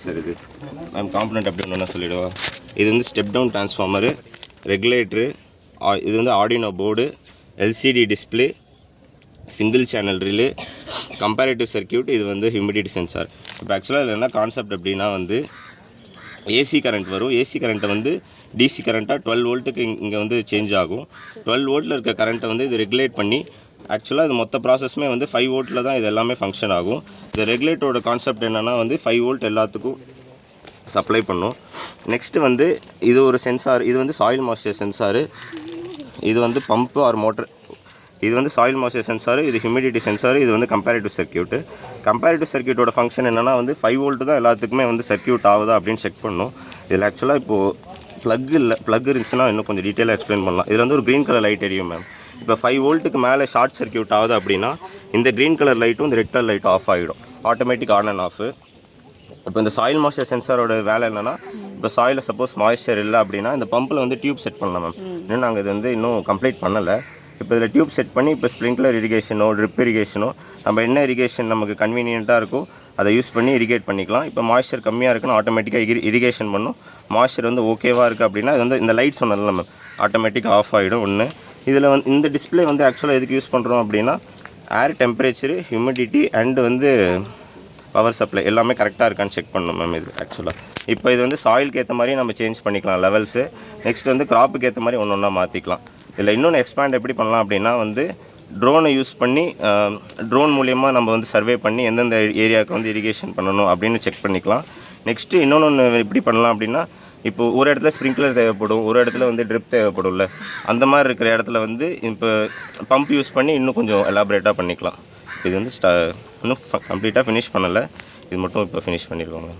Sir இது ma'am component அப்படி ஒன்று சொல்லிவிடுவா. இது வந்து ஸ்டெப் டவுன் டிரான்ஸ்ஃபார்மரு, ரெகுலேட்ரு, இது வந்து Arduino board, LCD display, single channel relay, comparative circuit, இது வந்து ஹியூமிடிட்டி சென்சார். இப்போ ஆக்சுவலாக இதில் என்ன கான்செப்ட் அப்படின்னா வந்து ஏசி கரண்ட் வரும். ஏசி கரண்ட்டை வந்து டிசி கரண்ட்டாக 12 வோல்ட்டுக்கு இங்கே வந்து சேஞ்ச் ஆகும். 12 வோல்ட்டில் இருக்க கரண்ட்டை வந்து இது ரெகுலேட் பண்ணி ஆக்சுவலாக இது மொத்த ப்ராசஸுமே வந்து 5 வோல்ட்டில் தான் இது எல்லாமே ஃபங்க்ஷன் ஆகும். இந்த ரெகுலேட்டரோட கான்செப்ட் என்னென்னா வந்து 5 வோல்ட் எல்லாத்துக்கும் சப்ளை பண்ணும். நெக்ஸ்ட்டு வந்து இது ஒரு சென்சார், இது வந்து சாயில் மாய்ஸ்சர் சென்சாரு, இது வந்து பம்பு ஆர் மோட்டர், இது வந்து சாயில் மாய்ஸ்சர் சென்சார், இது ஹியூமிடிட்டி சென்சார், இது வந்து கம்பேரேட்டிவ் சர்க்கியூட்டு. கம்பேரேட்டிவ் சர்க்கியூட்டோட ஃபங்க்ஷன் என்னென்னா வந்து 5 வோல்ட்டு தான் எல்லாத்துக்குமே வந்து சர்க்கியூட் ஆகுதா அப்படின்னு செக் பண்ணணும். இதில் ஆக்சுவலாக இப்போது ப்ளக் இருந்துச்சுன்னா இன்னும் கொஞ்சம் டீட்டெயிலாக எக்ஸ்பிளைன் பண்ணலாம். இதில் வந்து ஒரு க்ரீன் கலர் லைட் எரியும் மேம். இப்போ 5 வோல்ட்டுக்கு மேலே ஷார்ட் சர்க்கியூட் ஆகுது அப்படின்னா இந்த க்ரீன் கலர் லைட்டும் இந்த ரெட் கலர் லைட்டும் ஆஃப் ஆகிடும், ஆட்டோமேட்டிக் ஆன் அண்ட் ஆஃப். இப்போ இந்த சாயில் மாய்ஸ்சர் சென்சாரோட வேலை என்னென்னா, இப்போ சாயிலில் சப்போஸ் மாய்ஸ்சர் இல்லை அப்படின்னா இந்த பம்பில் வந்து டியூப் செட் பண்ணலாம் மேம். இன்னும் நாங்கள் இது வந்து இன்னும் கம்ப்ளீட் பண்ணலை. இப்போ இதில் டியூப் செட் பண்ணி இப்போ ஸ்ப்ரிங்க்லர் இரிகேஷனோ ட்ரிப் இரிகேஷனோ நம்ம என்ன இரிகேஷன் நமக்கு கன்வீனியண்ட்டாக இருக்கோ அதை யூஸ் பண்ணி இரிகேட் பண்ணிக்கலாம். இப்போ மாய்ஸ்சர் கம்மியாக இருக்குன்னு ஆட்டோமேட்டிக்காக இரிகேஷன் பண்ணும். மாய்ஸ்சர் வந்து ஓகேவாக இருக்குது அப்படின்னா இது வந்து இந்த லைட் சொன்னதில்ல மேம், ஆட்டோமேட்டிக்காக ஆஃப் ஆகிடும். ஒன்று இதில் வந்து இந்த டிஸ்பிளே வந்து ஆக்சுவலாக எதுக்கு யூஸ் பண்ணுறோம் அப்படின்னா ஏர் டெம்பரேச்சரு, ஹியூமிடிட்டி அண்டு வந்து பவர் சப்ளை எல்லாமே கரெக்டாக இருக்கான்னு செக் பண்ணணும் மேம். இது ஆக்சுவலாக இப்போ இது வந்து சாயிலுக்கு ஏற்ற மாதிரி நம்ம சேஞ்ச் பண்ணிக்கலாம் லெவல்ஸு. நெக்ஸ்ட் வந்து கிராப்புக்கு ஏற்ற மாதிரி ஒன்று ஒன்றா மாற்றிக்கலாம். இதில் இன்னொன்று எக்ஸ்பேண்ட் எப்படி பண்ணலாம் அப்படின்னா வந்து ட்ரோனை யூஸ் பண்ணி ட்ரோன் மூலிமா நம்ம வந்து சர்வே பண்ணி எந்தெந்த ஏரியாவுக்கு வந்து இரிகேஷன் பண்ணணும் அப்படின்னு செக் பண்ணிக்கலாம். நெக்ஸ்ட்டு இன்னொன்று எப்படி பண்ணலாம் அப்படின்னா இப்போது ஒரு இடத்துல ஸ்ப்ரிங்க்லர் தேவைப்படும், ஒரு இடத்துல வந்து ட்ரிப் தேவைப்படும்ல, அந்த மாதிரி இருக்கிற இடத்துல வந்து இப்போ பம்ப் யூஸ் பண்ணி இன்னும் கொஞ்சம் எலாபரேட்டாக பண்ணிக்கலாம். இது வந்து இன்னும் கம்ப்ளீட்டாக ஃபினிஷ் பண்ணலை, இது மட்டும் இப்போ ஃபினிஷ் பண்ணிடுவாங்க.